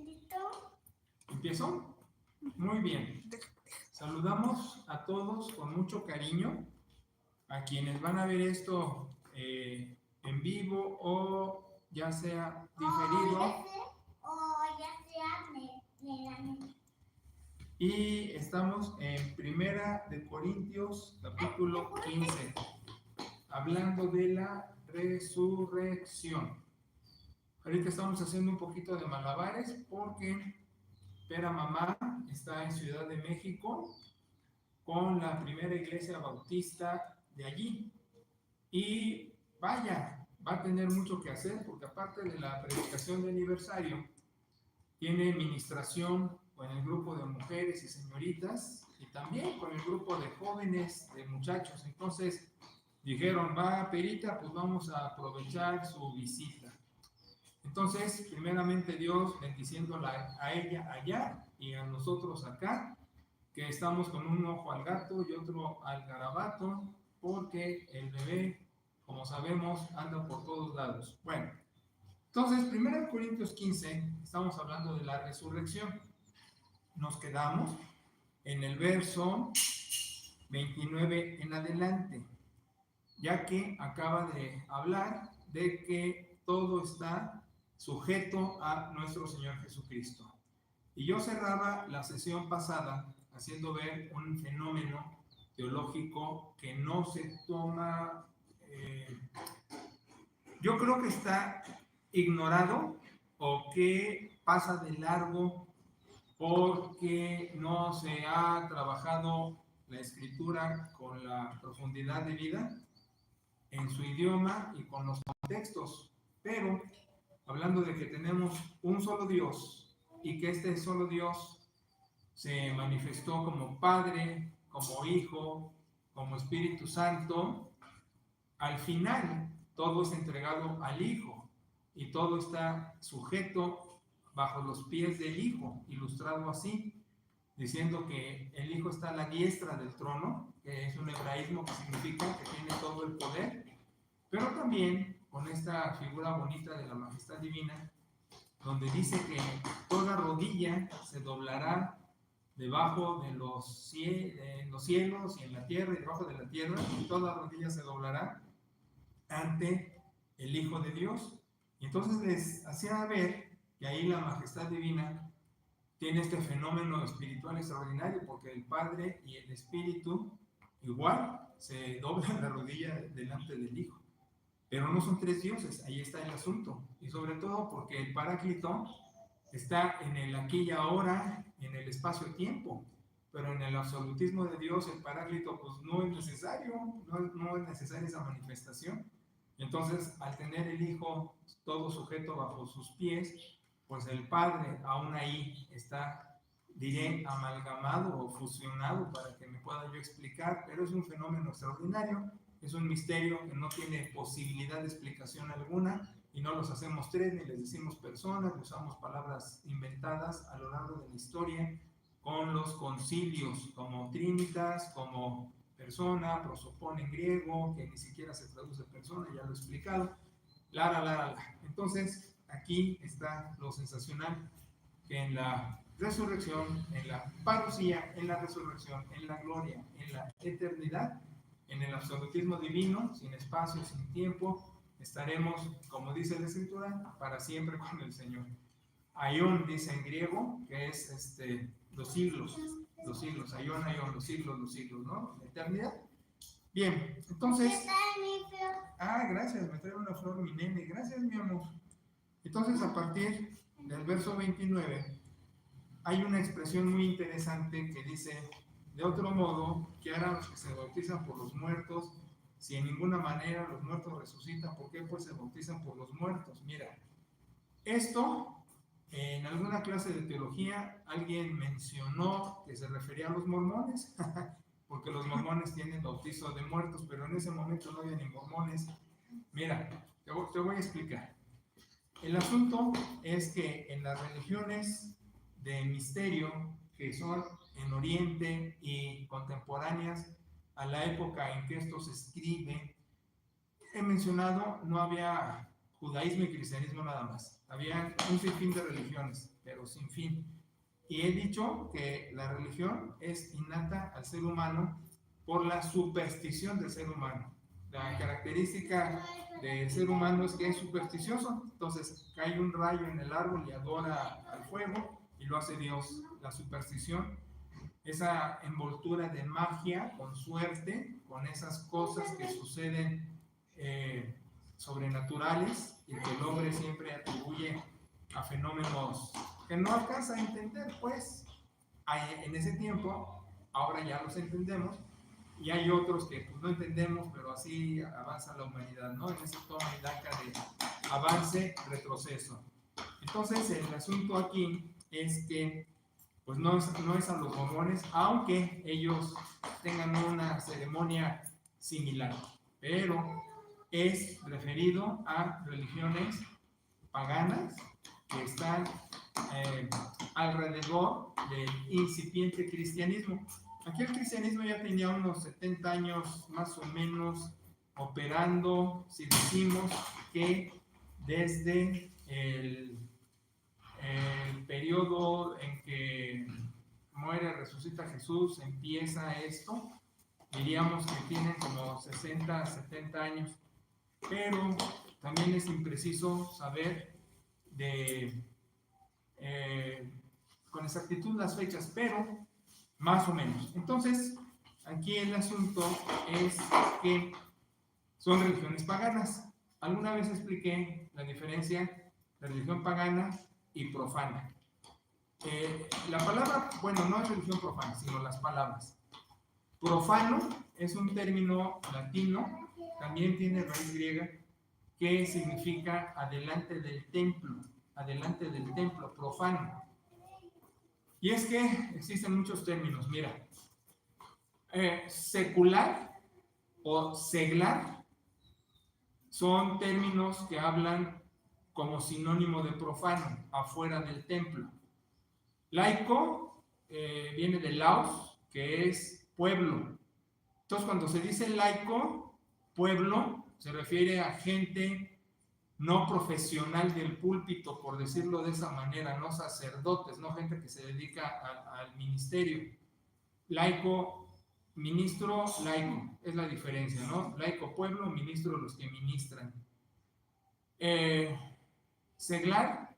¿Listo? ¿Empiezo? Muy bien. Saludamos a todos con mucho cariño, a quienes van a ver esto en vivo o ya sea diferido. Y estamos en Primera de Corintios, capítulo 15, hablando de la resurrección. Ahorita estamos haciendo un poquito de malabares porque Pera Mamá está en Ciudad de México con la primera iglesia bautista de allí. Y vaya, va a tener mucho que hacer porque aparte de la predicación de aniversario, tiene ministración con el grupo de mujeres y señoritas y también con el grupo de jóvenes, de muchachos. Entonces dijeron, va Perita, pues vamos a aprovechar su visita. Entonces, primeramente Dios bendiciéndola a ella allá y a nosotros acá, que estamos con un ojo al gato y otro al garabato, porque el bebé, como sabemos, anda por todos lados. Bueno, entonces, 1 Corintios 15, estamos hablando de la resurrección. Nos quedamos en el verso 29 en adelante, ya que acaba de hablar de que todo está sujeto a nuestro Señor Jesucristo. Y yo cerraba la sesión pasada haciendo ver un fenómeno teológico que no se toma, yo creo que está ignorado o que pasa de largo porque no se ha trabajado la escritura con la profundidad de vida en su idioma y con los contextos. Pero hablando de que tenemos un solo Dios y que este solo Dios se manifestó como Padre, como Hijo, como Espíritu Santo, al final todo es entregado al Hijo y todo está sujeto bajo los pies del Hijo, ilustrado así, diciendo que el Hijo está a la diestra del trono, que es un hebraísmo que significa que tiene todo el poder, pero también con esta figura bonita de la majestad divina, donde dice que toda rodilla se doblará debajo de los cielos y en la tierra y debajo de la tierra, y toda rodilla se doblará ante el Hijo de Dios. Y entonces les hacía ver que ahí la majestad divina tiene este fenómeno espiritual extraordinario, porque el Padre y el Espíritu igual se doblan la rodilla delante del Hijo. Pero no son tres dioses, ahí está el asunto. Y sobre todo porque el Paráclito está en el aquí y ahora, en el espacio-tiempo. Pero en el absolutismo de Dios, el Paráclito pues no es necesario, no es necesaria esa manifestación. Entonces, al tener el Hijo todo sujeto bajo sus pies, pues el Padre aún ahí está, diré, amalgamado o fusionado para que me pueda yo explicar, pero es un fenómeno extraordinario. Es un misterio que no tiene posibilidad de explicación alguna y no los hacemos tres ni les decimos personas, usamos palabras inventadas a lo largo de la historia con los concilios como trinitas, como persona, prosopón en griego, que ni siquiera se traduce persona, ya lo he explicado, Entonces, aquí está lo sensacional, que en la resurrección, en la parucía, en la resurrección, en la gloria, en la eternidad, en el absolutismo divino, sin espacio, sin tiempo, estaremos, como dice la Escritura, para siempre con el Señor. Aion dice en griego, que es los siglos, aion, los siglos, ¿no? La eternidad. Bien, entonces... gracias, me trae una flor mi nene, gracias mi amor. Entonces, a partir del verso 29, hay una expresión muy interesante que dice: de otro modo, ¿qué harán los que se bautizan por los muertos? Si en ninguna manera los muertos resucitan, ¿por qué pues se bautizan por los muertos? Mira, esto en alguna clase de teología alguien mencionó que se refería a los mormones, porque los mormones tienen bautizo de muertos, pero en ese momento no había ni mormones. Mira, te voy a explicar. El asunto es que en las religiones de misterio, que son en Oriente y contemporáneas a la época en que esto se escribe, he mencionado, no había judaísmo y cristianismo nada más. Había un sinfín de religiones, pero sin fin. Y he dicho que la religión es innata al ser humano por la superstición del ser humano. La característica del ser humano es que es supersticioso. Entonces cae un rayo en el árbol y adora al fuego y lo hace Dios. La superstición, esa envoltura de magia con suerte, con esas cosas que suceden sobrenaturales y que el hombre siempre atribuye a fenómenos que no alcanza a entender, pues en ese tiempo, ahora ya los entendemos, y hay otros que pues, no entendemos, pero así avanza la humanidad, ¿no? En ese toma y daca de avance, retroceso. Entonces, el asunto aquí es que pues no es a los mormones, aunque ellos tengan una ceremonia similar, pero es referido a religiones paganas que están alrededor del incipiente cristianismo. Aquí el cristianismo ya tenía unos 70 años más o menos operando, si decimos que desde el periodo en que muere, resucita Jesús, empieza esto, diríamos que tienen como 60, 70 años, pero también es impreciso saber con exactitud las fechas, pero más o menos. Entonces, aquí el asunto es que son religiones paganas. Alguna vez expliqué la diferencia de religión pagana y profana. La palabra, bueno, no es religión profana, sino las palabras. Profano es un término latino, también tiene raíz griega, que significa adelante del templo, profano. Y es que existen muchos términos, mira, secular o seglar son términos que hablan como sinónimo de profano, afuera del templo. Laico viene de laos, que es pueblo. Entonces, cuando se dice laico, pueblo, se refiere a gente no profesional del púlpito, por decirlo de esa manera, no sacerdotes, no gente que se dedica al ministerio. Laico, ministro, laico, es la diferencia, ¿no? Laico, pueblo, ministro, los que ministran. Seglar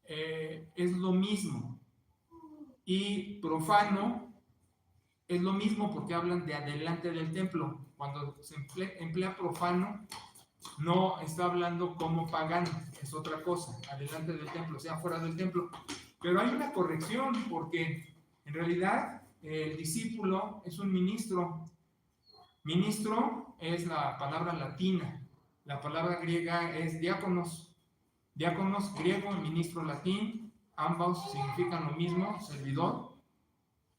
es lo mismo, y profano es lo mismo porque hablan de adelante del templo. Cuando se emplea profano, no está hablando como pagano, es otra cosa, adelante del templo, o sea, fuera del templo. Pero hay una corrección, porque en realidad el discípulo es un ministro. Ministro es la palabra latina, la palabra griega es diáconos. Diáconos griego, ministro latín, ambos significan lo mismo, servidor.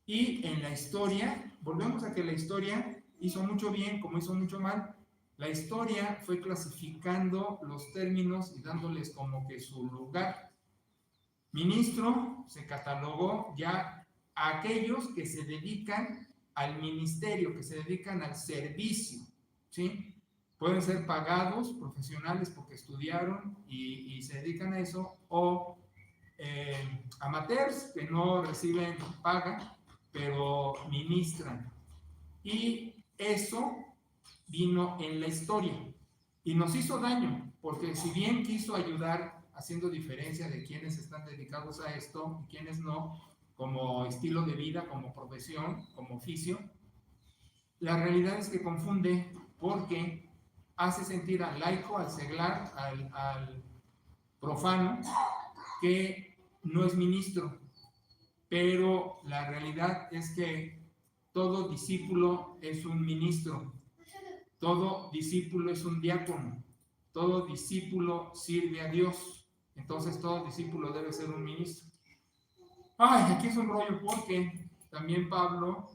Y en la historia, volvemos a que la historia hizo mucho bien como hizo mucho mal. La historia fue clasificando los términos y dándoles como que su lugar. Ministro se catalogó ya a aquellos que se dedican al ministerio, que se dedican al servicio, ¿sí? Pueden ser pagados, profesionales porque estudiaron y se dedican a eso, o amateurs que no reciben paga, pero ministran. Y eso vino en la historia y nos hizo daño, porque si bien quiso ayudar haciendo diferencia de quienes están dedicados a esto y quienes no, como estilo de vida, como profesión, como oficio, la realidad es que confunde, porque hace sentir al laico, al seglar, al profano, que no es ministro, pero la realidad es que todo discípulo es un ministro. Todo discípulo es un diácono, todo discípulo sirve a Dios, entonces todo discípulo debe ser un ministro. Ay, aquí es un rollo porque también Pablo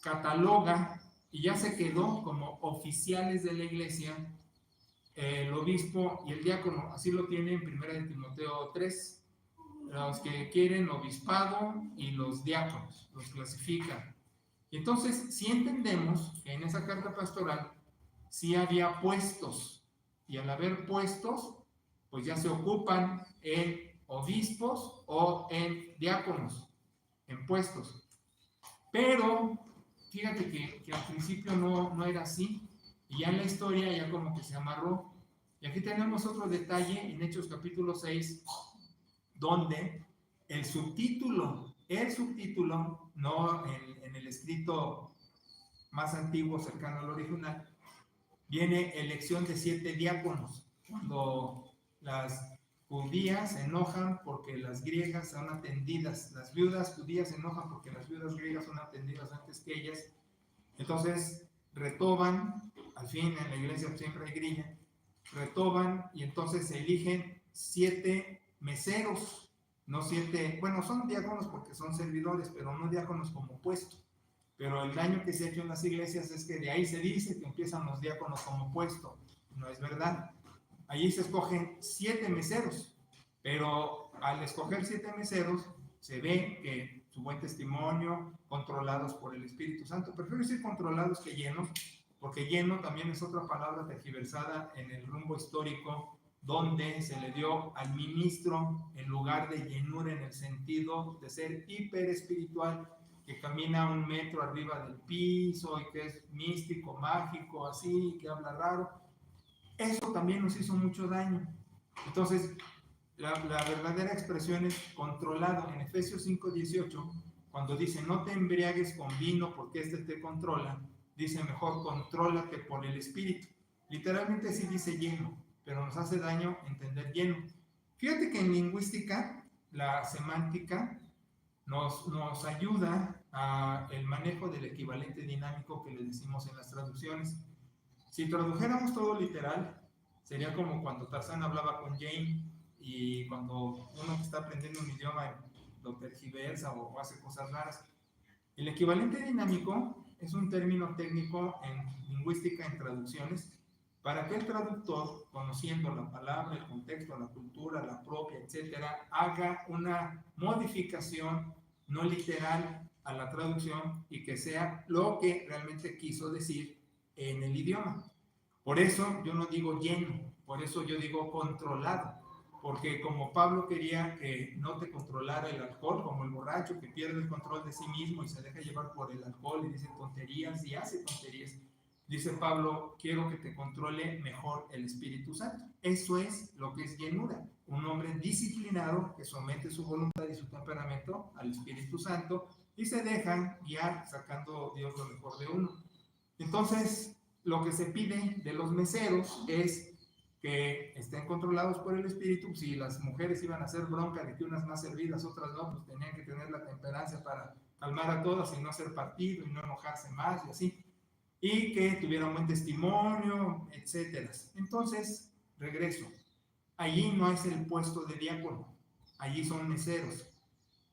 cataloga, y ya se quedó como oficiales de la iglesia, el obispo y el diácono, así lo tiene en 1 de Timoteo 3, los que quieren obispado y los diáconos, los clasifican. Y entonces, si entendemos que en esa carta pastoral sí había puestos, y al haber puestos, pues ya se ocupan en obispos o en diáconos, en puestos. Pero fíjate que al principio no era así, y ya en la historia ya como que se amarró. Y aquí tenemos otro detalle en Hechos capítulo 6, donde el subtítulo, no en el escrito más antiguo cercano al original, viene elección de 7 diáconos, cuando las judías se enojan porque las griegas son atendidas, las viudas judías se enojan porque las viudas griegas son atendidas antes que ellas, entonces retoban, al fin en la iglesia siempre hay grilla, retoban y entonces se eligen 7 meseros, no 7, bueno, son diáconos porque son servidores, pero no diáconos como puesto. Pero el daño que se ha hecho en las iglesias es que de ahí se dice que empiezan los diáconos como puesto. No es verdad. Allí se escogen 7 meseros, pero al escoger 7 meseros se ve que su buen testimonio, controlados por el Espíritu Santo. Prefiero decir controlados que llenos, porque lleno también es otra palabra tergiversada en el rumbo histórico, donde se le dio al ministro en lugar de llenura en el sentido de ser hiper espiritual, que camina 1 metro arriba del piso y que es místico, mágico, así, que habla raro. Eso también nos hizo mucho daño. Entonces, la verdadera expresión es controlado. En Efesios 5:18, cuando dice no te embriagues con vino porque este te controla, dice mejor contrólate por el Espíritu. Literalmente sí dice lleno, pero nos hace daño entender lleno. Fíjate que en lingüística, la semántica nos ayuda a el manejo del equivalente dinámico que le decimos en las traducciones. Si tradujéramos todo literal, sería como cuando Tarzán hablaba con Jane y cuando uno que está aprendiendo un idioma lo tergiversa o hace cosas raras. El equivalente dinámico es un término técnico en lingüística, en traducciones, para que el traductor, conociendo la palabra, el contexto, la cultura, la propia, etcétera, haga una modificación no literal a la traducción y que sea lo que realmente quiso decir en el idioma. Por eso yo no digo lleno, por eso yo digo controlado, porque como Pablo quería que no te controlara el alcohol, como el borracho que pierde el control de sí mismo y se deja llevar por el alcohol y dice tonterías y hace tonterías, dice Pablo, quiero que te controle mejor el Espíritu Santo. Eso es lo que es llenura, un hombre disciplinado que somete su voluntad y su temperamento al Espíritu Santo y se deja guiar sacando Dios lo mejor de uno. Entonces, lo que se pide de los meseros es que estén controlados por el Espíritu. Si las mujeres iban a hacer bronca de que unas más servidas, otras no, pues tenían que tener la temperancia para calmar a todas y no hacer partido y no enojarse más y así. Y que tuvieran buen testimonio, etcétera. Entonces, regreso. Allí no es el puesto de diácono, allí son meseros.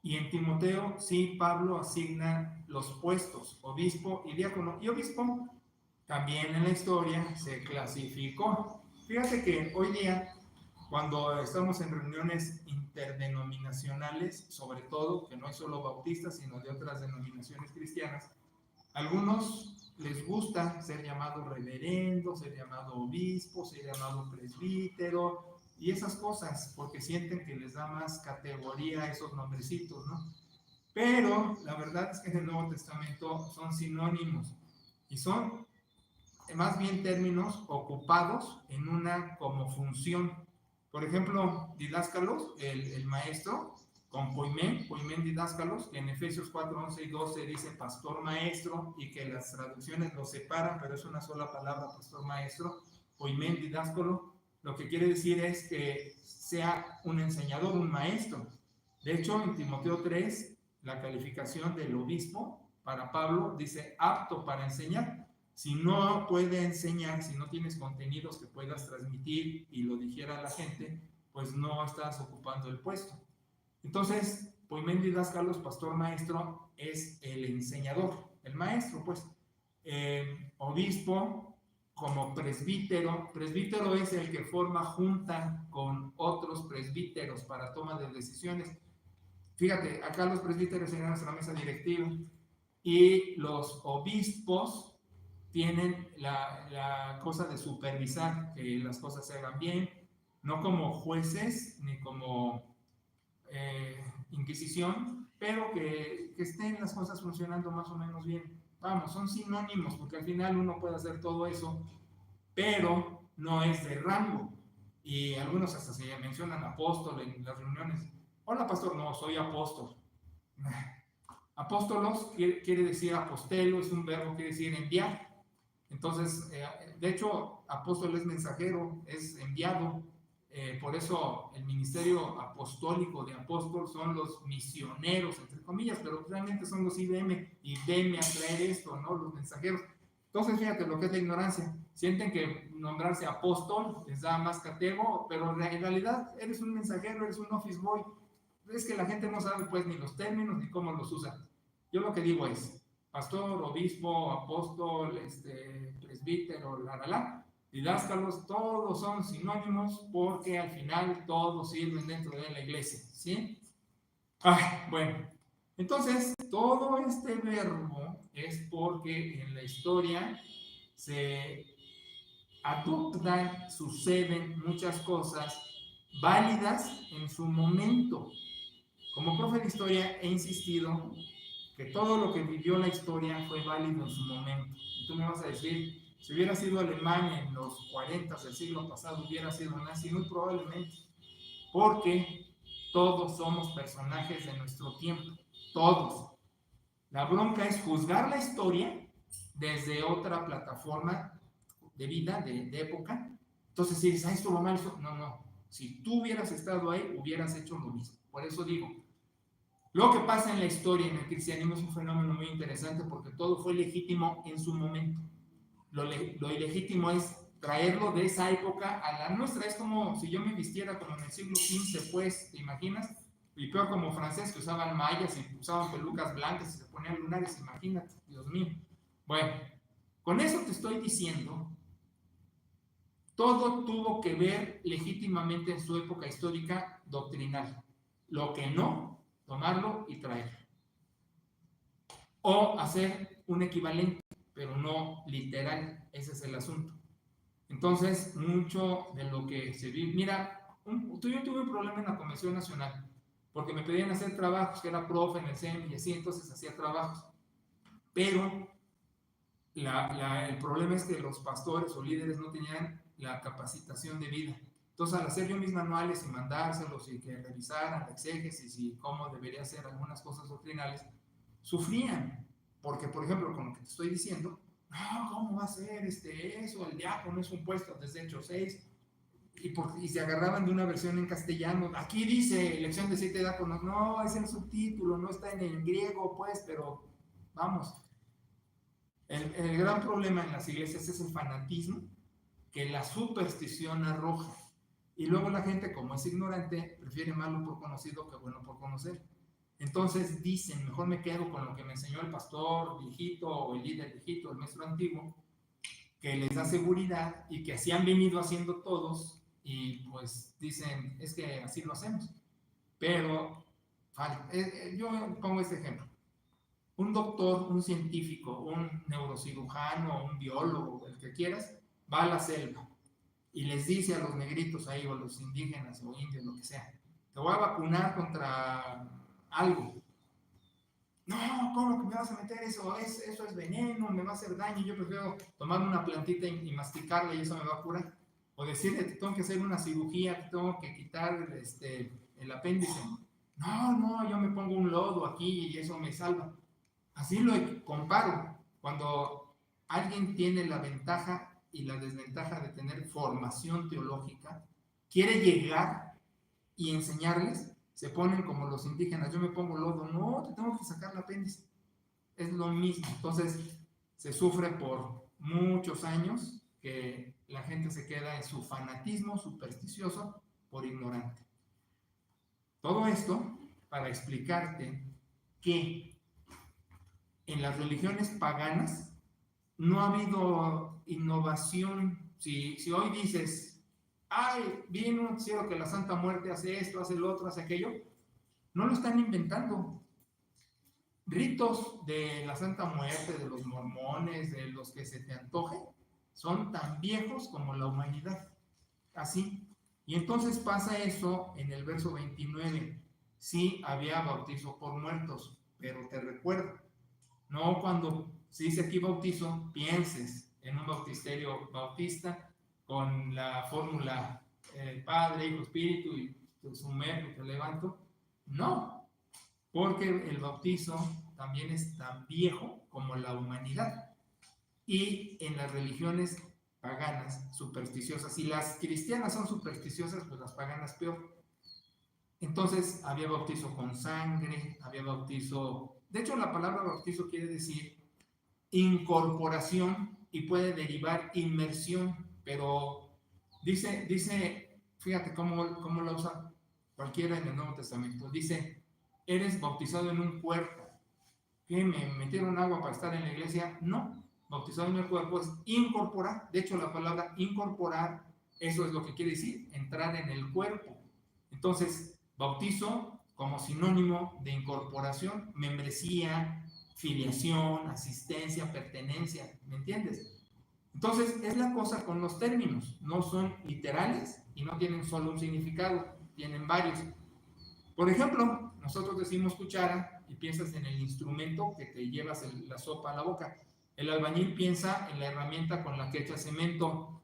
Y en Timoteo, sí, Pablo asigna los puestos, obispo y diácono. Y obispo también en la historia se clasificó. Fíjate que hoy día, cuando estamos en reuniones interdenominacionales, sobre todo, que no hay solo bautistas, sino de otras denominaciones cristianas, algunos les gusta ser llamado reverendo, ser llamado obispo, ser llamado presbítero y esas cosas, porque sienten que les da más categoría a esos nombrecitos, ¿no? Pero la verdad es que en el Nuevo Testamento son sinónimos y son más bien términos ocupados en una como función. Por ejemplo, didáscalos, el maestro, con poimén didáscalos, que en Efesios 4, 11 y 12 dice pastor maestro, y que las traducciones lo separan, pero es una sola palabra, pastor maestro, poimén didáscalo, lo que quiere decir es que sea un enseñador, un maestro. De hecho, en Timoteo 3, la calificación del obispo para Pablo dice apto para enseñar. Si no puede enseñar, si no tienes contenidos que puedas transmitir y lo dijera a la gente, pues no estás ocupando el puesto. Entonces, poimén didáscalos, pastor maestro, es el enseñador, el maestro, pues. Obispo, como presbítero. Presbítero es el que forma junta con otros presbíteros para toma de decisiones. Fíjate, acá los presbíteros serían nuestra mesa directiva y los obispos tienen la cosa de supervisar que las cosas se hagan bien, no como jueces ni como inquisición, pero que estén las cosas funcionando más o menos bien. Vamos, son sinónimos, porque al final uno puede hacer todo eso, pero no es de rango. Y algunos hasta se mencionan apóstol en las reuniones. Hola, pastor, no, soy apóstol. Apóstolos quiere decir apostelo, es un verbo, quiere decir enviar. Entonces, de hecho, apóstol es mensajero, es enviado. Por eso el ministerio apostólico de apóstol son los misioneros, entre comillas, pero realmente son los IBM y venme a traer esto, ¿no? Los mensajeros. Entonces, fíjate lo que es la ignorancia. Sienten que nombrarse apóstol les da más catego, pero en realidad eres un mensajero, eres un office boy. Es que la gente no sabe pues ni los términos ni cómo los usa. Yo lo que digo es, pastor, obispo, apóstol, presbítero, didáscalos, todos son sinónimos porque al final todos sirven dentro de la iglesia, ¿sí? Bueno, entonces todo este verbo es porque en la historia se adoptan, suceden muchas cosas válidas en su momento. Como profe de historia he insistido que todo lo que vivió la historia fue válido en su momento. Y tú me vas a decir, si hubiera sido Alemania en los 40 del siglo pasado, hubiera sido nazi, muy probablemente, porque todos somos personajes de nuestro tiempo, todos. La bronca es juzgar la historia desde otra plataforma de vida, de época. Entonces, si dices, esto va mal, no. Si tú hubieras estado ahí, hubieras hecho lo mismo. Por eso digo, lo que pasa en la historia en el cristianismo es un fenómeno muy interesante porque todo fue legítimo en su momento. Lo ilegítimo es traerlo de esa época a la nuestra. Es como si yo me vistiera como en el siglo XV, pues, ¿te imaginas? Y peor como francés, que usaban mallas y usaban pelucas blancas y se ponían lunares, imagínate, Dios mío. Bueno, con eso te estoy diciendo, todo tuvo que ver legítimamente en su época histórica doctrinal. Lo que no, tomarlo y traerlo. O hacer un equivalente, pero no literal, ese es el asunto. Entonces, mucho de lo que se vive, mira, yo tuve un problema en la Convención Nacional, porque me pedían hacer trabajos, que era profe en el CEM y así, entonces hacía trabajos. Pero el problema es que los pastores o líderes no tenían la capacitación de vida. Entonces, al hacer yo mis manuales y mandárselos y que revisaran la exégesis y cómo debería hacer algunas cosas doctrinales, sufrían. Porque, por ejemplo, con lo que te estoy diciendo, no, ¿cómo va a ser eso? El diácono es un puesto desde Hechos 6. Y se agarraban de una versión en castellano. Aquí dice elección de 7 diáconos. No, es el subtítulo, no está en el griego, pues, pero vamos. El gran problema en las iglesias es el fanatismo que la superstición arroja. Y luego la gente, como es ignorante, prefiere malo por conocido que bueno por conocer. Entonces dicen, mejor me quedo con lo que me enseñó el pastor viejito o el líder viejito, el maestro antiguo, que les da seguridad y que así han venido haciendo todos y pues dicen, es que así lo hacemos. Pero yo pongo este ejemplo. Un doctor, un científico, un neurocirujano, un biólogo, el que quieras, va a la selva y les dice a los negritos ahí, o los indígenas o indios, lo que sea, te voy a vacunar contra algo. No, ¿cómo que me vas a meter eso? Eso es veneno, me va a hacer daño. Yo prefiero tomar una plantita y masticarla y eso me va a curar. O decirle, te tengo que hacer una cirugía, te tengo que quitar el apéndice. No, yo me pongo un lodo aquí y eso me salva. Así lo comparo. Cuando alguien tiene la ventaja y la desventaja de tener formación teológica, quiere llegar y enseñarles, se ponen como los indígenas, yo me pongo lodo, no, te tengo que sacar el apéndice. Es lo mismo. Entonces, se sufre por muchos años que la gente se queda en su fanatismo supersticioso por ignorante. Todo esto para explicarte que en las religiones paganas no ha habido innovación. Si hoy dices, ay, viene un noticiero que la Santa Muerte hace esto, hace lo otro, hace aquello, no lo están inventando. ritos de la Santa Muerte, de los mormones, de los que se te antoje, son tan viejos como la humanidad. Así. Y entonces pasa eso en el verso 29. Sí había bautizo por muertos, pero te recuerdo, no cuando se dice aquí bautizo, pienses en un bautisterio bautista con la fórmula Padre, Hijo, Espíritu y te sumerjo y te levanto. No, porque el bautizo también es tan viejo como la humanidad. Y en las religiones paganas, supersticiosas, si las cristianas son supersticiosas, pues las paganas peor. Entonces había bautizo con sangre, había bautizo, de hecho la palabra bautizo quiere decir incorporación y puede derivar inmersión, pero dice, fíjate cómo lo usa cualquiera en el Nuevo Testamento, dice, eres bautizado en un cuerpo. ¿Qué? ¿Me metieron agua para estar en la iglesia? No, bautizado en el cuerpo es incorporar. De hecho, la palabra incorporar, eso es lo que quiere decir, entrar en el cuerpo. Entonces, bautizo como sinónimo de incorporación, membresía, filiación, asistencia, pertenencia, ¿me entiendes? Entonces, es la cosa con los términos, no son literales y no tienen solo un significado, tienen varios. Por ejemplo, nosotros decimos cuchara y piensas en el instrumento que te llevas la sopa a la boca. El albañil piensa en la herramienta con la que echa cemento.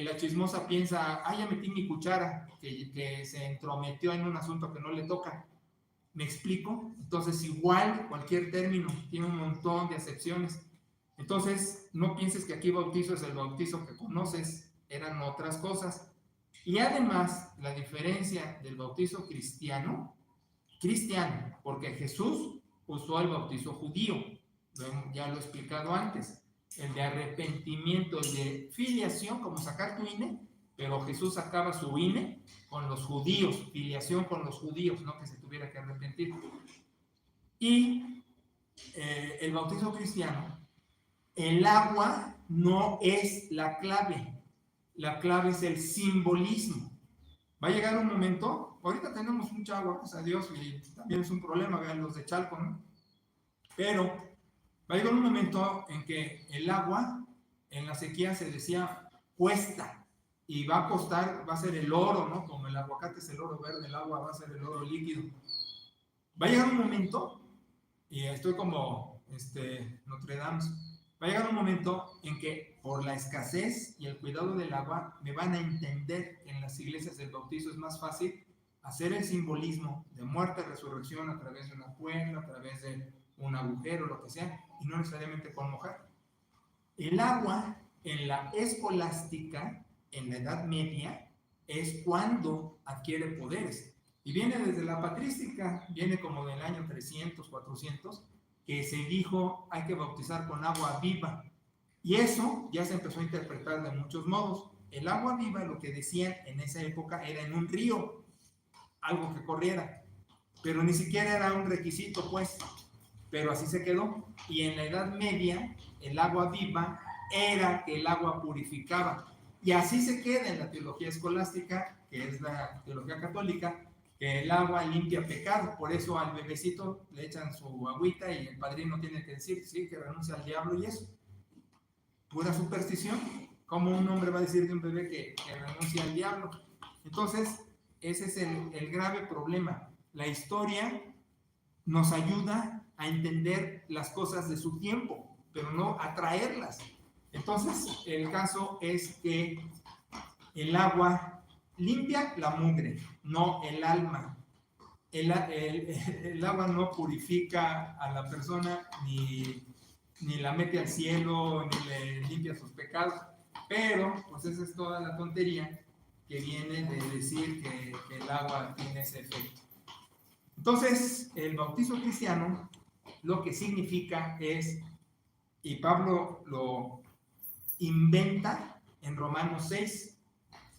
La chismosa piensa, ya metí mi cuchara, que se entrometió en un asunto que no le toca. ¿Me explico? Entonces, igual, cualquier término tiene un montón de acepciones. Entonces, no pienses que aquí bautizo es el bautizo que conoces, eran otras cosas. Y además, la diferencia del bautizo cristiano, porque Jesús usó el bautizo judío, ya lo he explicado antes, el de arrepentimiento, el de filiación, como sacar tu INE, pero Jesús sacaba su INE con los judíos, filiación con los judíos, no que se tuviera que arrepentir. Y el bautizo cristiano, el agua no es la clave es el simbolismo. Va a llegar un momento, ahorita tenemos mucha agua, gracias a Dios, y también es un problema, vean los de Chalco, ¿no? Pero va a llegar un momento en que el agua en la sequía se decía cuesta, y va a costar, va a ser el oro, ¿no? Como el aguacate es el oro verde, el agua va a ser el oro líquido. Va a llegar un momento, y estoy como Notre Dame, va a llegar un momento en que por la escasez y el cuidado del agua me van a entender que en las iglesias del bautizo es más fácil hacer el simbolismo de muerte y resurrección a través de una cuenca, a través de un agujero, lo que sea, y no necesariamente con mojar. El agua en la escolástica, en la Edad Media, es cuando adquiere poderes. Y viene desde la patrística, viene como del año 300, 400, que se dijo hay que bautizar con agua viva. Y eso ya se empezó a interpretar de muchos modos. El agua viva, lo que decían en esa época, era en un río, algo que corriera. Pero ni siquiera era un requisito, pues. Pero así se quedó. Y en la Edad Media, el agua viva era que el agua purificaba. Y así se queda en la teología escolástica, que es la teología católica, que el agua limpia pecado, por eso al bebecito le echan su agüita y el padrino tiene que decir, sí, que renuncia al diablo y eso. Pura superstición. ¿Cómo un hombre va a decir de un bebé que renuncia al diablo? Entonces, ese es el grave problema. La historia nos ayuda a entender las cosas de su tiempo, pero no a traerlas. Entonces, el caso es que el agua limpia la mugre, no el alma. El agua no purifica a la persona, ni la mete al cielo, ni le limpia sus pecados. Pero, pues esa es toda la tontería que viene de decir que el agua tiene ese efecto. Entonces, el bautizo cristiano lo que significa es, y Pablo lo inventa en Romanos 6,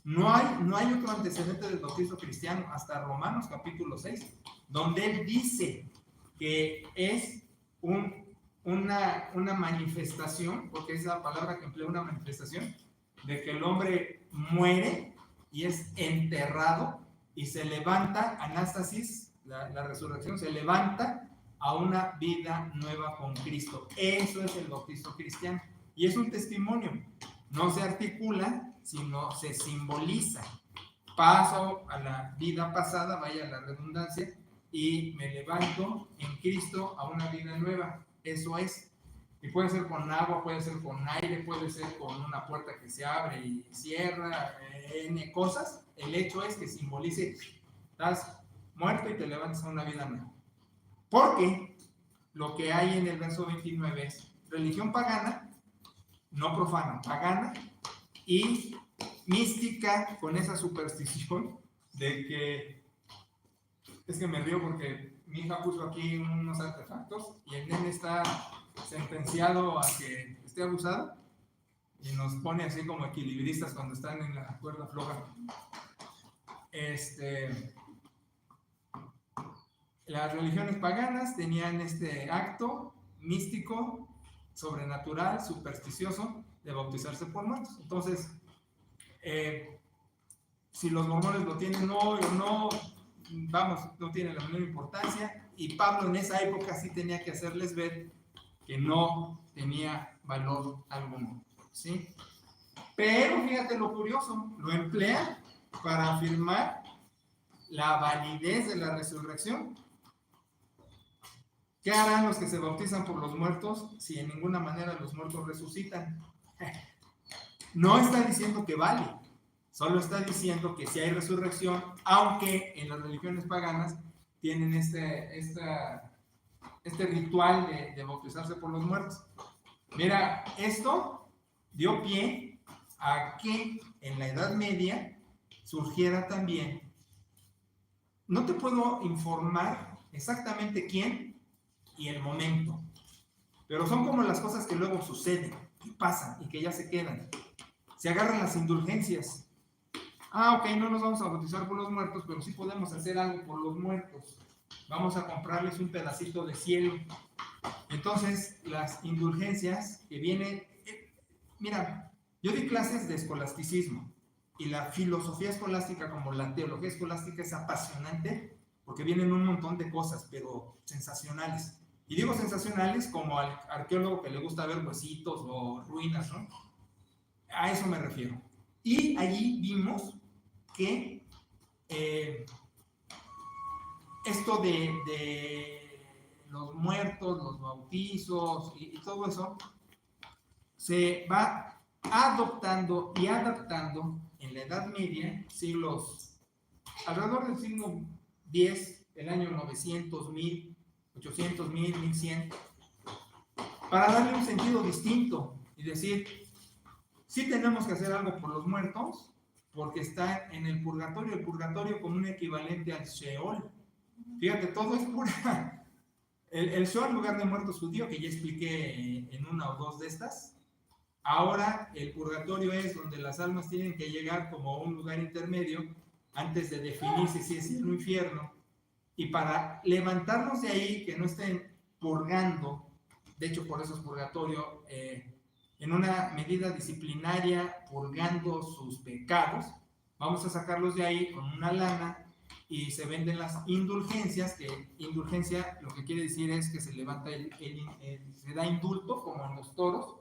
no hay otro antecedente del bautizo cristiano hasta Romanos capítulo 6, donde él dice que es una manifestación, porque es la palabra que emplea, una manifestación, de que el hombre muere y es enterrado y se levanta, anástasis, la resurrección, se levanta a una vida nueva con Cristo. Eso es el bautizo cristiano. Y es un testimonio. No se articula, sino se simboliza. Paso a la vida pasada, vaya la redundancia, y me levanto en Cristo a una vida nueva. Eso es. Y puede ser con agua, puede ser con aire, puede ser con una puerta que se abre y cierra, N cosas. El hecho es que simbolice, estás muerto y te levantas a una vida nueva. Porque lo que hay en el verso 29 es religión pagana, no profana, pagana, y mística, con esa superstición de que, es que me río porque mi hija puso aquí unos artefactos y el nene está sentenciado a que esté abusado y nos pone así como equilibristas cuando están en la cuerda floja. Las religiones paganas tenían este acto místico, sobrenatural, supersticioso de bautizarse por muertos. Entonces, si los mormones lo tienen hoy o no, vamos, no tiene la menor importancia. Y Pablo en esa época sí tenía que hacerles ver que no tenía valor alguno, ¿sí? Pero fíjate lo curioso, lo emplea para afirmar la validez de la resurrección. ¿Qué harán los que se bautizan por los muertos si en ninguna manera los muertos resucitan? No está diciendo que vale, solo está diciendo que si hay resurrección, aunque en las religiones paganas tienen este ritual de bautizarse por los muertos. Mira, esto dio pie a que en la Edad Media surgiera también, no te puedo informar exactamente quién y el momento, pero son como las cosas que luego suceden, que pasan y que ya se quedan. Se agarran las indulgencias. Ok, no nos vamos a bautizar por los muertos, pero sí podemos hacer algo por los muertos. Vamos a comprarles un pedacito de cielo. Entonces, las indulgencias que vienen... mira, yo di clases de escolasticismo y la filosofía escolástica como la teología escolástica es apasionante porque vienen un montón de cosas, pero sensacionales. Y digo sensacionales como al arqueólogo que le gusta ver huesitos o ruinas, ¿no? A eso me refiero. Y allí vimos que esto de los muertos, los bautizos y todo eso se va adoptando y adaptando en la Edad Media, alrededor del siglo X, el año 900, 1000, 800, 1000, 1100, para darle un sentido distinto y decir, sí tenemos que hacer algo por los muertos, porque está en el purgatorio como un equivalente al Sheol. Fíjate, todo es pura... El Sheol, lugar de muertos judío, que ya expliqué en una o dos de estas. Ahora el purgatorio es donde las almas tienen que llegar como un lugar intermedio antes de definirse si es cielo o infierno. Y para levantarnos de ahí, que no estén purgando, de hecho por eso es purgatorio, en una medida disciplinaria, purgando sus pecados, vamos a sacarlos de ahí con una lana y se venden las indulgencias, que indulgencia lo que quiere decir es que se levanta se da indulto, como en los toros,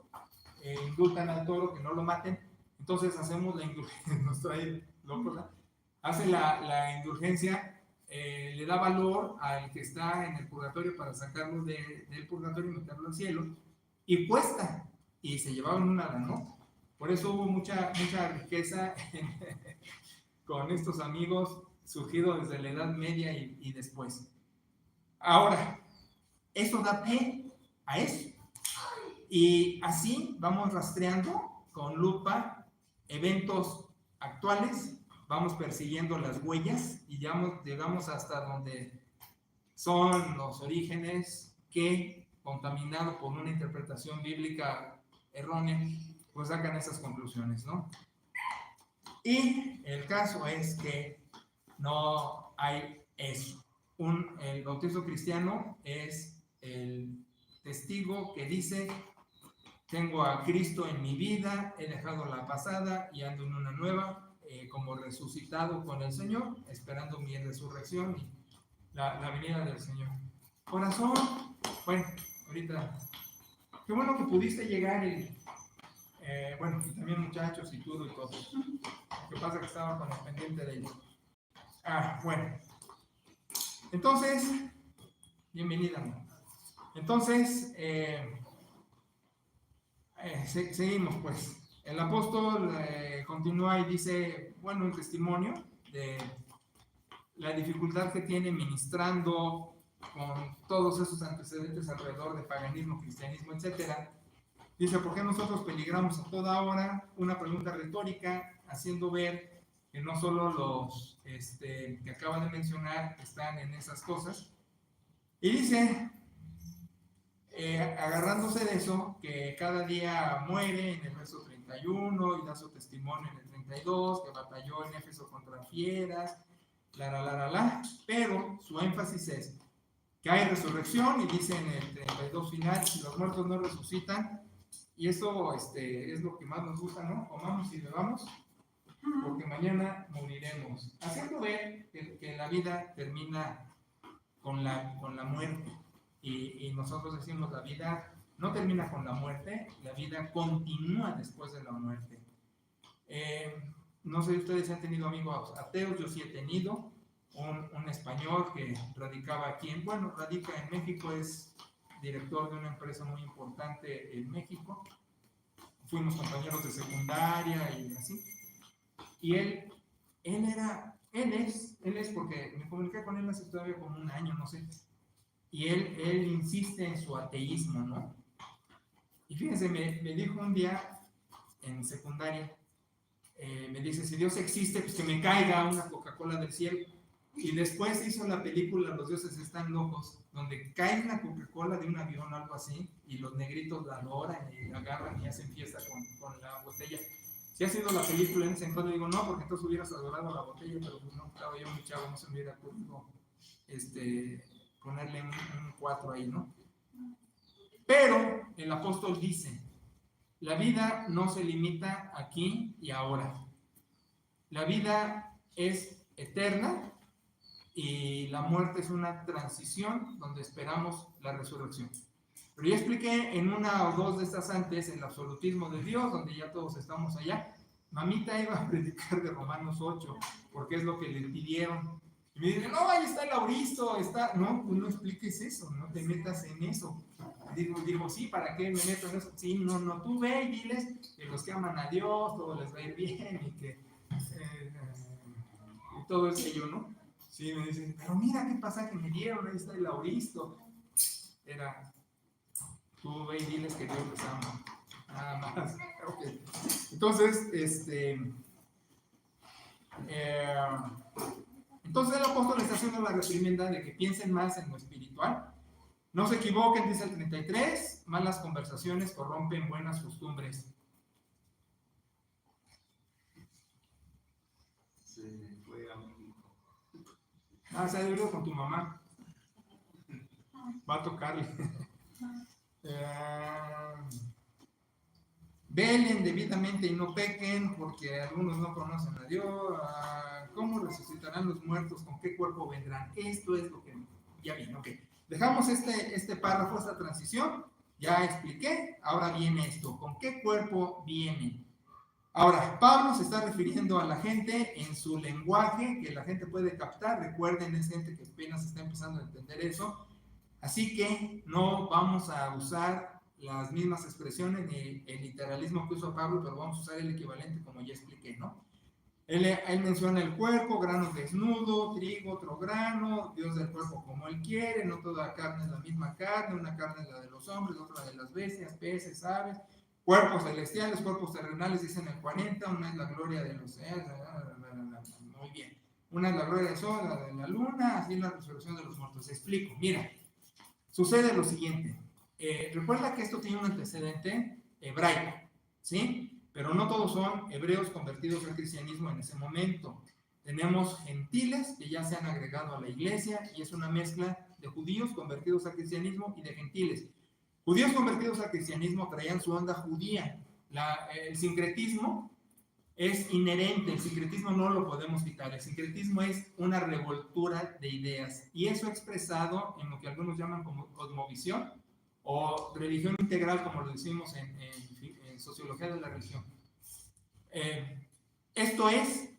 indultan al toro, que no lo maten, entonces hacemos la indulgencia, nos trae locos, ¿no? Hace la indulgencia, le da valor al que está en el purgatorio para sacarlo del purgatorio y meterlo al cielo, y cuesta, y se llevaban una lana, ¿no? Por eso hubo mucha riqueza con estos amigos surgidos desde la Edad Media y después. Ahora, eso da pie a eso. Y así vamos rastreando con lupa eventos actuales, vamos persiguiendo las huellas y llegamos hasta donde son los orígenes que, contaminado por una interpretación bíblica errónea, pues sacan esas conclusiones, ¿no? Y el caso es que no hay eso. El bautizo cristiano es el testigo que dice: tengo a Cristo en mi vida, he dejado la pasada y ando en una nueva, como resucitado con el Señor, esperando mi resurrección y la venida del Señor. corazón. Bueno, ahorita, qué bueno que pudiste llegar bueno, y también muchachos y todo y todo. Lo que pasa es que estaba con el pendiente de ellos. Bueno. Entonces, bienvenida, ¿no? Entonces, seguimos pues. El apóstol continúa y dice, bueno, un testimonio de la dificultad que tiene ministrando con todos esos antecedentes alrededor de paganismo, cristianismo, etcétera. Dice, ¿por qué nosotros peligramos a toda hora? Una pregunta retórica, haciendo ver que no solo los que acaba de mencionar están en esas cosas. Y dice, agarrándose de eso, que cada día muere en el verso 31 y da su testimonio en el 32, que batalló en Éfeso contra fieras, pero su énfasis es que hay resurrección, y dice en el 32 final, si los muertos no resucitan, y eso es lo que más nos gusta, ¿no? Comamos y bebamos, porque mañana moriremos. Haciendo ver que la vida termina con la muerte. Y nosotros decimos, la vida no termina con la muerte, la vida continúa después de la muerte. No sé si ustedes han tenido amigos ateos, yo sí he tenido. Un español que radicaba aquí, radica en México, es director de una empresa muy importante en México. Fuimos compañeros de secundaria y así. Y él es porque me comuniqué con él hace todavía como un año, no sé. Y él insiste en su ateísmo, ¿no? Y fíjense, me dijo un día en secundaria, me dice, si Dios existe, pues que me caiga una Coca-Cola del cielo. Y después hizo la película Los dioses están locos, donde cae una Coca-Cola de un avión o algo así, y los negritos la adoran y la agarran y hacen fiesta con la botella. Si ha sido la película en ese entonces, digo, no, porque entonces hubieras adorado la botella, pero pues no, estaba yo muy chavo, no se me hubiera ocurrido ponerle un 4 ahí, ¿no? Pero el apóstol dice, la vida no se limita aquí y ahora. La vida es eterna y la muerte es una transición donde esperamos la resurrección. Pero ya expliqué en una o dos de estas antes el absolutismo de Dios, donde ya todos estamos allá. Mamita iba a predicar de Romanos 8, porque es lo que le pidieron. Y me dice, no, ahí está el auristo, está... No, pues no expliques eso, no te metas en eso. Digo, sí, ¿para qué me meto en eso? Sí, no, tú ve y diles que los que aman a Dios, todo les va a ir bien y que... y todo es ello, ¿no? Sí, me dicen, pero mira qué pasaje me dieron, ahí está el auristo. Era, tú ve y diles que Dios les ama. Nada más. Okay. Entonces, entonces el apóstol está haciendo la reprimenda de que piensen más en lo espiritual. No se equivoquen, dice el 33, malas conversaciones corrompen buenas costumbres. Se fue a México. Se ha debido con tu mamá. Va a tocarle. Velen debidamente y no pequen, porque algunos no conocen a Dios. ¿Cómo resucitarán los muertos? ¿Con qué cuerpo vendrán? Esto es lo que ya vi, ok. Dejamos este párrafo, esta transición. Ya expliqué. Ahora viene esto. ¿Con qué cuerpo vienen? Ahora, Pablo se está refiriendo a la gente en su lenguaje que la gente puede captar. Recuerden, es gente que apenas está empezando a entender eso. Así que no vamos a usar las mismas expresiones ni el literalismo que usó Pablo, pero vamos a usar el equivalente como ya expliqué, ¿no? Él menciona el cuerpo, grano desnudo, trigo, otro grano, Dios del cuerpo como Él quiere, no toda carne es la misma carne, una carne es la de los hombres, otra de las bestias, peces, aves, cuerpos celestiales, cuerpos terrenales, dicen el 40, una es la gloria de los muy bien, una es la gloria del sol, la de la luna, así la resurrección de los muertos. Explico, mira, sucede lo siguiente, recuerda que esto tiene un antecedente hebraico, ¿sí? Pero no todos son hebreos convertidos al cristianismo en ese momento. Tenemos gentiles que ya se han agregado a la iglesia y es una mezcla de judíos convertidos al cristianismo y de gentiles. Judíos convertidos al cristianismo traían su onda judía. El sincretismo es inherente, el sincretismo no lo podemos quitar, el sincretismo es una revoltura de ideas, y eso expresado en lo que algunos llaman como cosmovisión, o religión integral, como lo decimos en sociología de la religión. Esto es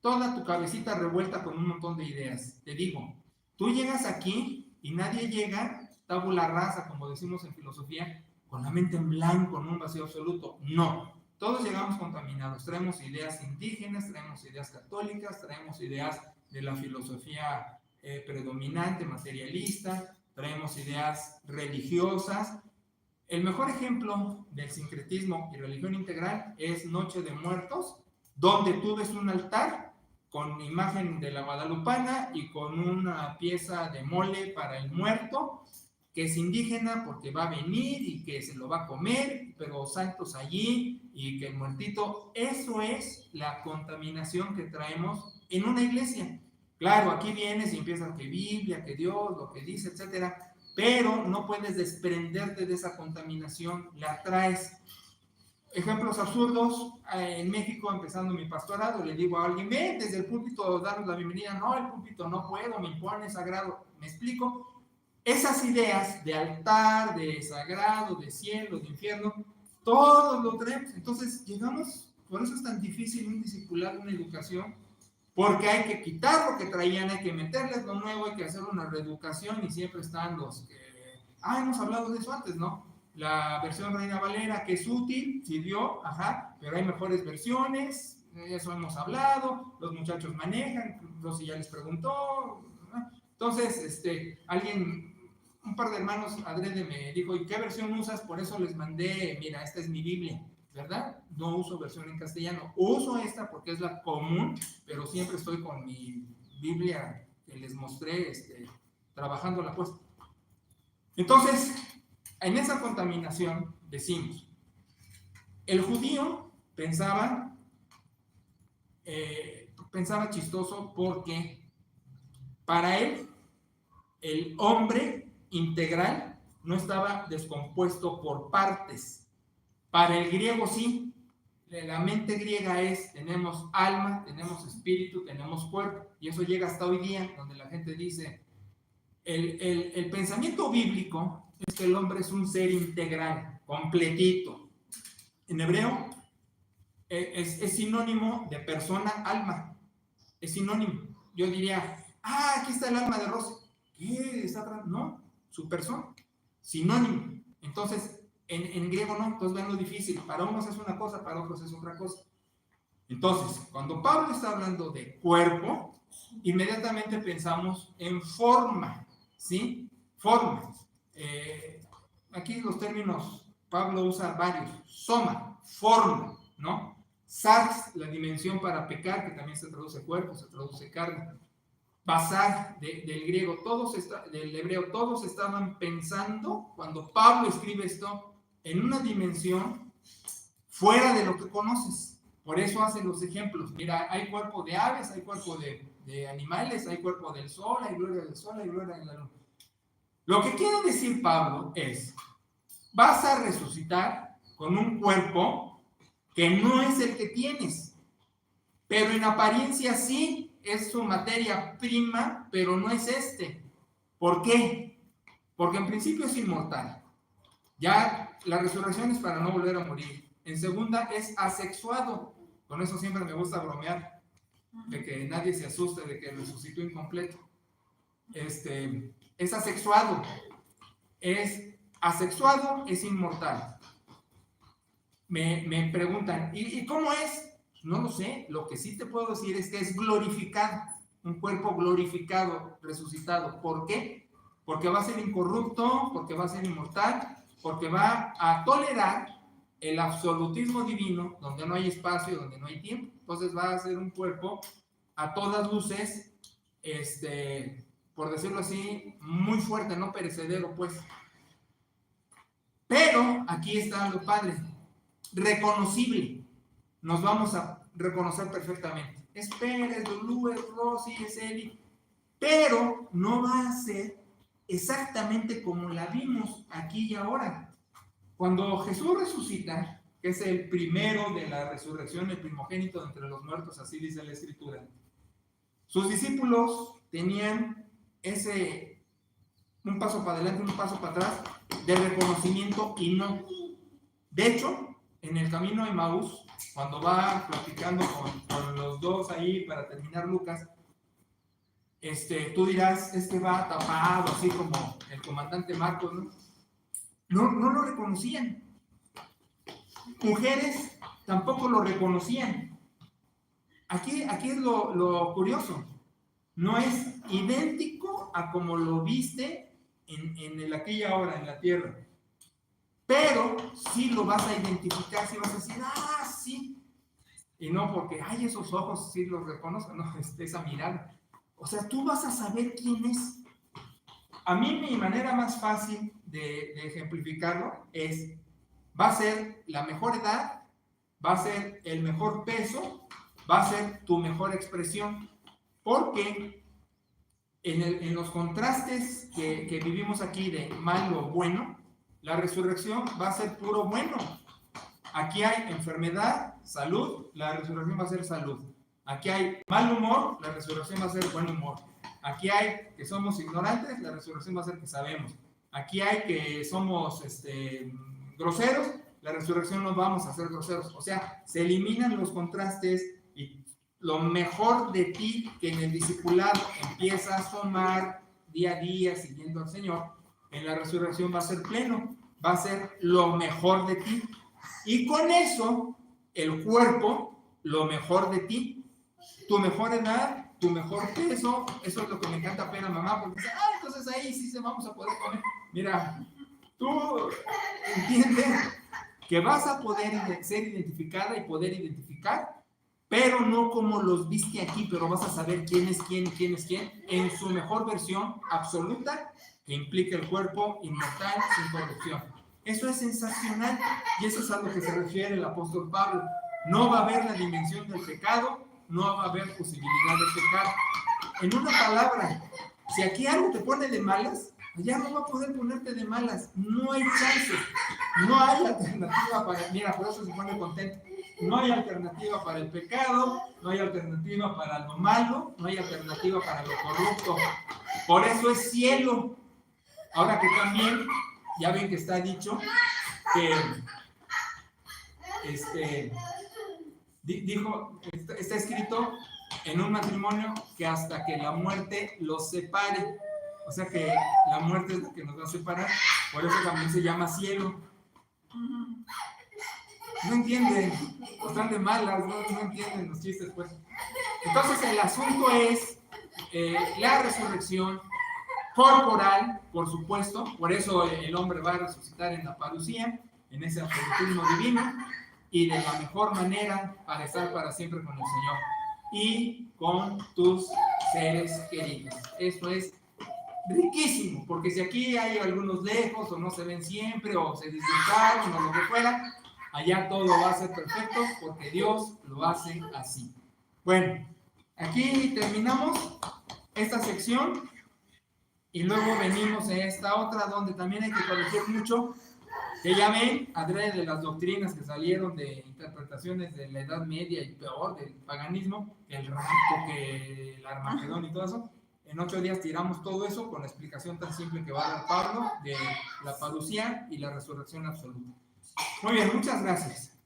toda tu cabecita revuelta con un montón de ideas. Te digo, tú llegas aquí y nadie llega tabula rasa, como decimos en filosofía, con la mente en blanco, en un vacío absoluto. No, todos llegamos contaminados. Traemos ideas indígenas, traemos ideas católicas, traemos ideas de la filosofía predominante, materialista, traemos ideas religiosas. El mejor ejemplo del sincretismo y religión integral es Noche de Muertos, donde tú ves un altar con imagen de la Guadalupana y con una pieza de mole para el muerto, que es indígena porque va a venir y que se lo va a comer, pero santos allí y que el muertito. Eso es la contaminación que traemos en una iglesia. Claro, aquí vienes y empiezas que Biblia, que Dios, lo que dice, etcétera, pero no puedes desprenderte de esa contaminación, la traes. Ejemplos absurdos, en México, empezando mi pastorado, le digo a alguien, ven desde el púlpito, darnos la bienvenida. No, el púlpito no puedo, me impone sagrado. ¿Me explico? Esas ideas de altar, de sagrado, de cielo, de infierno, todos lo traemos. Entonces llegamos, por eso es tan difícil un discipulado, una educación, porque hay que quitar lo que traían, hay que meterles lo nuevo, hay que hacer una reeducación, y siempre están los que... hemos hablado de eso antes, ¿no? La versión Reina Valera, que es útil, sirvió, pero hay mejores versiones, eso hemos hablado, los muchachos manejan, Rosy ya les preguntó, ¿no? Entonces, un par de hermanos adrede me dijo, ¿y qué versión usas? Por eso les mandé, mira, esta es mi Biblia, ¿verdad? No uso versión en castellano, uso esta porque es la común, pero siempre estoy con mi Biblia que les mostré, trabajándola pues. Entonces, en esa contaminación decimos, el judío pensaba chistoso porque para él el hombre integral no estaba descompuesto por partes. Para el griego sí, la mente griega es, tenemos alma, tenemos espíritu, tenemos cuerpo, y eso llega hasta hoy día, donde la gente dice, el pensamiento bíblico es que el hombre es un ser integral, completito. En hebreo es sinónimo de persona, alma. Es sinónimo. Yo diría, aquí está el alma de Rosy. ¿Qué está atrás? No, su persona. Sinónimo. Entonces, en griego no, entonces ven lo difícil. Para unos es una cosa, para otros es otra cosa. Entonces, cuando Pablo está hablando de cuerpo, inmediatamente pensamos en forma, ¿sí? Forma. Aquí los términos, Pablo usa varios. Soma, forma, ¿no? Sarx, la dimensión para pecar, que también se traduce cuerpo, se traduce carne. Basar, del griego, del hebreo, todos estaban pensando, cuando Pablo escribe esto, en una dimensión fuera de lo que conoces. Por eso hacen los ejemplos. Mira, hay cuerpo de aves, hay cuerpo de animales, hay cuerpo del sol, hay gloria del sol, hay gloria de la luna. Lo que quiere decir Pablo es, vas a resucitar con un cuerpo que no es el que tienes, pero en apariencia sí es su materia prima, pero no es este. ¿Por qué? Porque en principio es inmortal. Ya la resurrección es para no volver a morir. En segunda es asexuado. Con eso siempre me gusta bromear, de que nadie se asuste de que resucitó incompleto. Es asexuado. Es asexuado, es inmortal. Me preguntan, ¿y cómo es? No lo sé. Lo que sí te puedo decir es que es glorificado. Un cuerpo glorificado, resucitado. ¿Por qué? Porque va a ser incorrupto, porque va a ser inmortal, porque va a tolerar el absolutismo divino, donde no hay espacio, donde no hay tiempo. Entonces va a ser un cuerpo a todas luces, por decirlo así, muy fuerte, no perecedero, pues. Pero aquí está lo padre, reconocible. Nos vamos a reconocer perfectamente. Es Pérez, Lulú, es Rosy, es Eli, pero no va a ser exactamente como la vimos aquí y ahora. Cuando Jesús resucita, que es el primero de la resurrección, el primogénito de entre los muertos, así dice la Escritura. Sus discípulos tenían un paso para adelante, un paso para atrás, de reconocimiento y no. De hecho, en el camino de Emaús, cuando va platicando con los dos ahí para terminar Lucas, tú dirás, va tapado, así como el comandante Marcos, ¿no? No lo reconocían. Mujeres tampoco lo reconocían. Aquí es lo curioso. No es idéntico a como lo viste en aquella hora en la tierra. Pero sí lo vas a identificar, sí vas a decir, sí. Y no porque, esos ojos sí los reconozco, no, esa mirada. O sea, tú vas a saber quién es. A mí mi manera más fácil de ejemplificarlo va a ser la mejor edad, va a ser el mejor peso, va a ser tu mejor expresión, porque en los contrastes que vivimos aquí de malo bueno, la resurrección va a ser puro bueno. Aquí hay enfermedad, salud, la resurrección va a ser salud. Aquí hay mal humor, la resurrección va a ser buen humor. Aquí hay que somos ignorantes, la resurrección va a ser que sabemos. Aquí hay que somos groseros, la resurrección nos vamos a hacer groseros. O sea, se eliminan los contrastes y lo mejor de ti que en el discipulado empieza a asomar día a día siguiendo al Señor, en la resurrección va a ser pleno, va a ser lo mejor de ti. Y con eso, el cuerpo, lo mejor de ti, tu mejor edad, tu mejor peso, eso es lo que me encanta ver a mamá, porque dice, entonces ahí sí se vamos a poder comer. Mira, tú entiendes que vas a poder ser identificada y poder identificar, pero no como los viste aquí, pero vas a saber quién es quién, en su mejor versión absoluta, que implica el cuerpo inmortal sin corrupción. Eso es sensacional, y eso es a lo que se refiere el apóstol Pablo. No va a haber la dimensión del pecado, no va a haber posibilidad de pecar. En una palabra, si aquí algo te pone de malas, allá no va a poder ponerte de malas. No hay chance. No hay alternativa mira, por eso se pone contento. No hay alternativa para el pecado, no hay alternativa para lo malo, no hay alternativa para lo corrupto. Por eso es cielo. Ahora que también, ya ven que está dicho que está escrito en un matrimonio que hasta que la muerte los separe. O sea que la muerte es la que nos va a separar. Por eso también se llama cielo. No entienden, están de malas, no entienden los chistes, pues. Entonces el asunto es la resurrección corporal, por supuesto. Por eso el hombre va a resucitar en la parucía, en ese absolutismo divino, y de la mejor manera para estar para siempre con el Señor y con tus seres queridos. Esto es riquísimo, porque si aquí hay algunos lejos o no se ven siempre o se disfrutaron o lo que fuera, allá todo va a ser perfecto porque Dios lo hace así. Bueno, aquí terminamos esta sección y luego venimos a esta otra donde también hay que corregir mucho, que ya ven, adrede de las doctrinas que salieron de interpretaciones de la Edad Media y peor, del paganismo, el rapto, que el Armagedón y todo eso. En 8 días tiramos todo eso con la explicación tan simple que va a dar Pablo de la parucía y la resurrección absoluta. Muy bien, muchas gracias.